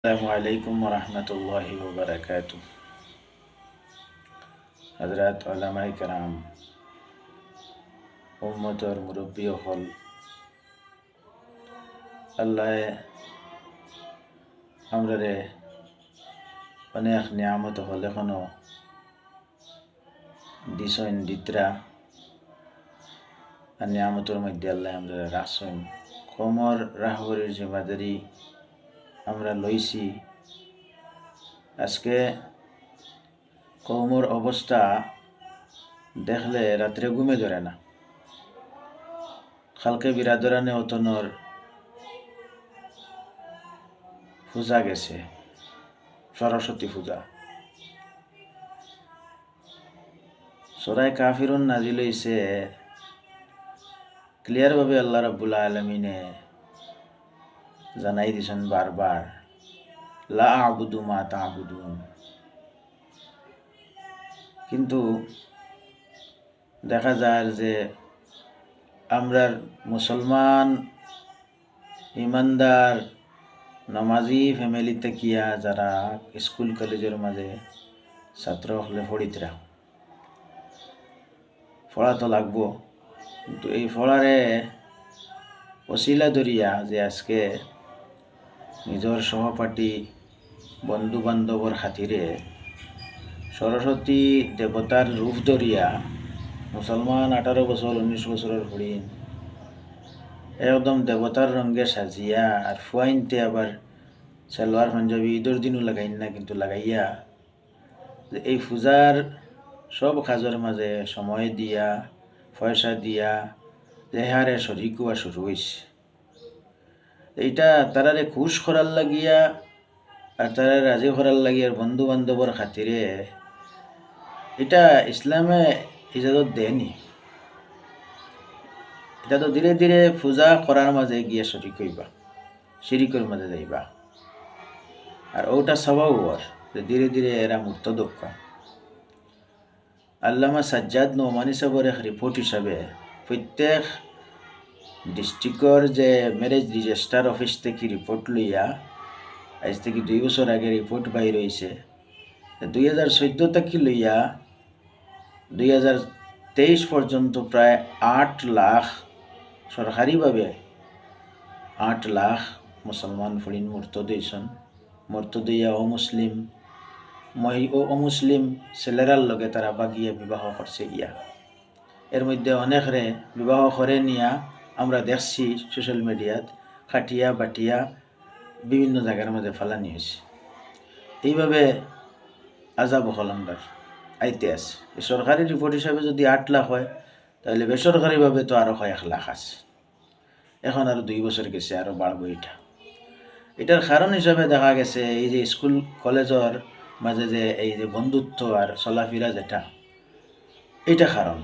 আসসালামু আলাইকুম রহমতুল্লাহি ওবরাকাতু। হযরত উলামায়ে কেরাম, উম্মতর মুরব্বী হল, আল্লাহ আমরারে অনেক নিয়ামত হল এখনো দিছইন দিত্রা। আর নিয়ামতের মধ্যে আল্লাহ আমরা রাখছেন, কমর রাহবরের জিম্মাদারি আমরা লইছি। আজকে কৌমর অবস্থা দেখলে রাত্রে ঘুমে ধরে না। খালকে বিরাদরানে অতনর পূজা গেছে, সরস্বতী পূজা। সূরা কাফিরুন নাজিল হইছে, ক্লিয়ার ভাবে আল্লাহ রাব্বুল আলামিনে জানাই দিছেন বারবার, লা আ'বুদু মা তা'বুদুন। কিন্তু দেখা যায় যে আমরার মুসলমান ইমানদার নামাজি ফ্যামিলি থেকিয়া যারা স্কুল কলেজের মাঝে ছাত্র হলে পড়িতরা, পড়া তো লাগবো, কিন্তু এই পড়ারে ওসিলা ধরিয়া যে আজকে নিজের সহপাঠী বন্ধু বান্ধবর খাতিরে সরস্বতী দেবতার রূপ ধরিয়া মুসলমান 18 বছর 19 বছরের হরিণ একদম দেবতার রঙে সাজিয়া আর ফুয়াইনতে আবার সালোয়ার পাঞ্জাবি ঈদের দিনও লাগাইন না, কিন্তু লাগাইয়া যে এই পূজার সব কাজের মাঝে সময় দিয়া পয়সা দিয়া যে হারে শরিক হওয়া শুরু হয়েছে। এইটা তারারে খুশ করার লাগিয়া আর তারা রাজি করার লাগিয়া বন্ধু বান্ধবর খাতিরে এটা ইসলামে ইজাজত দেয়নি। এটা তো ধীরে ধীরে পূজা করার মাঝে গিয়া শরিক হইবা, শিরিকের মাঝে যাইবা। আর ওটা স্বভাব ওর যে ধীরে ধীরে এরা মুক্তদক্ষ। আল্লামা সাজ্জাদ নোমানি সাহেবের এক রিপোর্ট হিসাবে প্রত্যেক ডিস্ট্রিক্টর যে ম্যারেজ রেজিস্টার অফিস থেকে রিপোর্ট লইয়া আজ থেকে 2 বছর আগে রিপোর্ট বাইর হয়েছে, 2014 থেকে লইয়া 2023 পর্যন্ত প্রায় 8 লাখ সরকারিভাবে 8 লাখ মুসলমান ফরিন মূর্ত দিয়েছেন। মূর্ত দিয়া অমুসলিম ছেলেরার লগে তারা বাগিয়ে বিবাহ করছে গিয়া। এর মধ্যে অনেকরে বিবাহ করে নিয়া আমরা দেখছি সোশ্যাল মিডিয়াত খাটিয়া বাটিয়া বিভিন্ন জায়গার মধ্যে ফালানি হয়েছে। এইভাবে আজাব হলামদার আইতে আছে। এই সরকারি রিপোর্ট হিসাবে যদি 8 লাখ হয়, তাহলে বেসরকারিভাবে তো আরও 1 লাখ আছে। এখন আরও 2 বছর গেছে, আরও বাড়বো। এটার কারণ হিসাবে দেখা গেছে এই যে স্কুল কলেজের মাঝে যে এই যে বন্ধুত্ব আর চলাফেরা যেটা, এটা কারণ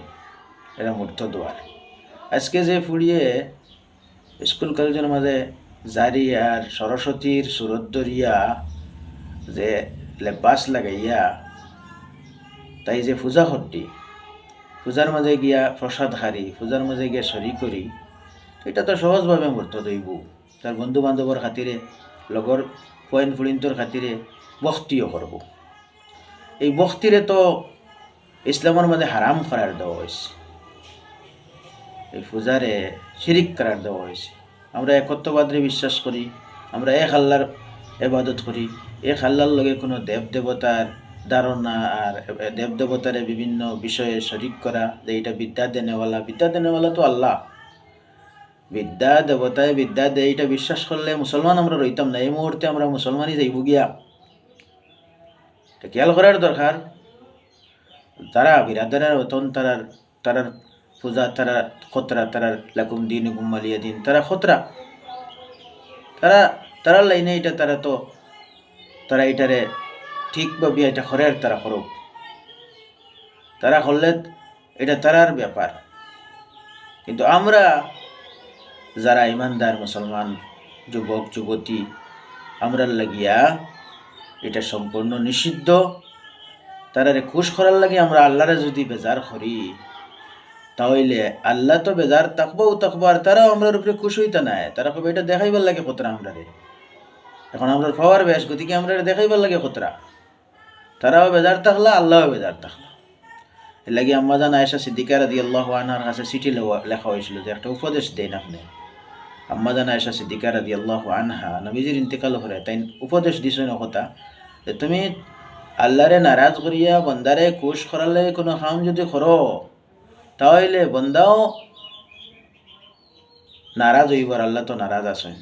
এরা মূর্ত দোয়ার। আজকে যে ফুড়িয়ে স্কুল কলেজের মাঝে জারি আর সরস্বতীর সুরত ধরিয়া যে লেবাস লাগাইয়া তাই যে পূজা করতি, পূজার মাঝে গিয়া প্রসাদ হারি, পূজার মাঝে গিয়া শরিক করি, এটা তো সহজভাবে মূর্ত দইব। তার বন্ধু বান্ধবর খাতিরে লগর পয়েন্ট ফুলিন্তর খাতিরে বখতিও করব। এই বখতিরে তো ইসলামের মাঝে হারাম করার দেওয়া হয়েছে, এই পূজারে শিরিক করার দেওয়া হয়েছে। আমরা একত্ববাদে বিশ্বাস করি, আমরা এক আল্লাহর ইবাদত করি। এক আল্লাহর লগে কোনো দেব দেবতার ধারণা আর দেব দেবতারে বিভিন্ন বিষয়ে শরিক করা, যে এটা বিদ্যা দেনেওয়ালা তো আল্লাহ, বিদ্যা দেবতায় বিদ্যা দেয়, এটা বিশ্বাস করলে মুসলমান আমরা রইতাম না। এই মুহূর্তে আমরা মুসলমানই যাইব গিয়া, এটা খেয়াল করার দরকার। তারা বিরাদারের অতন তারার পূজা তারা খতরা, তারার লাকুম দিন গুম্মালিয়া দিন, তারা খতরা, তারা লাইনে এটা তারা এটারে ঠিকভাবে এটা খরের তারা করুক, তারা করলে এটা তারার ব্যাপার। কিন্তু আমরা যারা ইমানদার মুসলমান যুবক যুবতী, আমরা লাগিয়া এটা সম্পূর্ণ নিষিদ্ধ। তারারে খুশ করার লাগে আমরা আল্লাহরে যদি বেজার করি, তাহলে আল্লাহ তো বেজার থাকবো, আর তারাও আমরার উপরে খুশ হইতে নাই। তারা কবে এটা দেখাইবার লাগে কতরা আমরা রে। এখন আমরা পাওয়ার বেশ, গতিকে আমরা দেখাইবার লাগে কতরা, তারাও বেজার থাকলা, আল্লাহও বেজার থাকলা। এর লাগে আম্মাজান আয়েশা সিদ্দিকা রাদিয়াল্লাহু আনহার কাছে চিঠি লেখা হয়েছিল যে একটা উপদেশ দেন আপনি। আম্মাজান আয়েশা সিদ্দিকা রাদিয়াল্লাহু আনহা নবীজির ইন্তেকাল করে তাই উপদেশ দিছেন কথা যে তুমি আল্লাহরে নারাজ করিয়া বন্দারে খুশ করালে কোনো কাম যদি করো, তাহলে বন্দাও নারাজ হইবার, আল্লাহ তো নারাজ আছেন।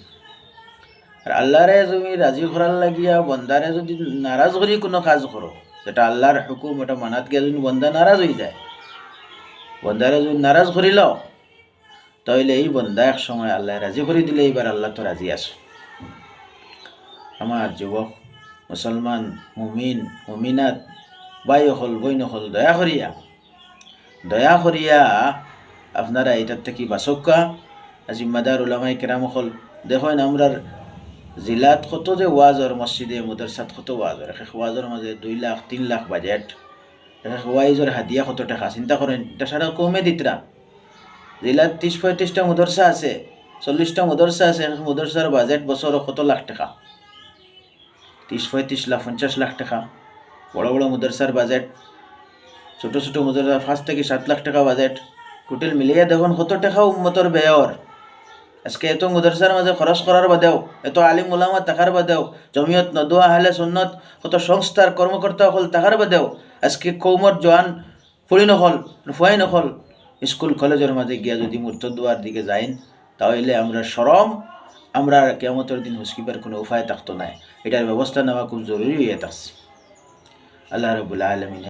আর আল্লাহরে তুমি রাজি করার লাগিয়া বন্দারে যদি নারাজ করি কোনো কাজ করো, যেটা আল্লাহর হুকুম ওটা মানাত গিয়া যদি বন্দা নারাজ হয়ে যায়, বন্দারে যদি নারাজ করিল, তাহলে এই বন্দা এক সময় আল্লাহ রাজি করে দিলে এইবার আল্লাহ তো রাজি আছে। আমার যুবক মুসলমান মুমিন মুমিনাত বাই হল বই নহল, দয়া করিয়া আপনারা এটার থেকে বাসক্কা। জিম্মাদার উলামাই কেরাম হল দেখেন আমরার জিলাত কত যে ওয়াজর, মসজিদে মুদারসাত কত ওয়াজর, এক ওয়াজর মাঝে 2 লাখ 3 লাখ বাজেট, এক ওয়াইজর হাদিয়া কত টাকা, চিন্তা করেন। এটা সারা কমে দিতরা জিলাত 30-35টা মুদরসা আছে, 40টা মুদরসা আছে, এক মুদরসার বাজেট বছর কত লাখ টাকা, 30-35 লাখ 50 লাখ টাকা। বড় বড় মুদরসার বাজেট, ছোট ছোট মুদরসা 5 থেকে 7 লাখ টাকা বাজেট। টোটাল মিলিয়ে দেখুন কত টাকা উম্মতর ব্যয়র। আজকে এত মুদরসার মাঝে খরচ করার বাদেও, এত আলিম উলামা থাকার বাদেও, জমিয়ত নদুয়া আহলে সুন্নত কত সংস্থার কর্মকর্তা হল থাকার বাদেও আজকে কৌমর জওয়ান ফুড়ি নকল ফুয়াই নকল স্কুল কলেজের মাঝে গিয়া যদি মুর্তদুয়ার দিকে যাইন, তাহলে আমরা শরম, আমরা কিয়ামতের দিন হুসকিবার কোনো উপায় থাকতো না। এটার ব্যবস্থা নেওয়া খুব জরুরি হয়ে থাকছে। আল্লাহ রাব্বুল আলামিন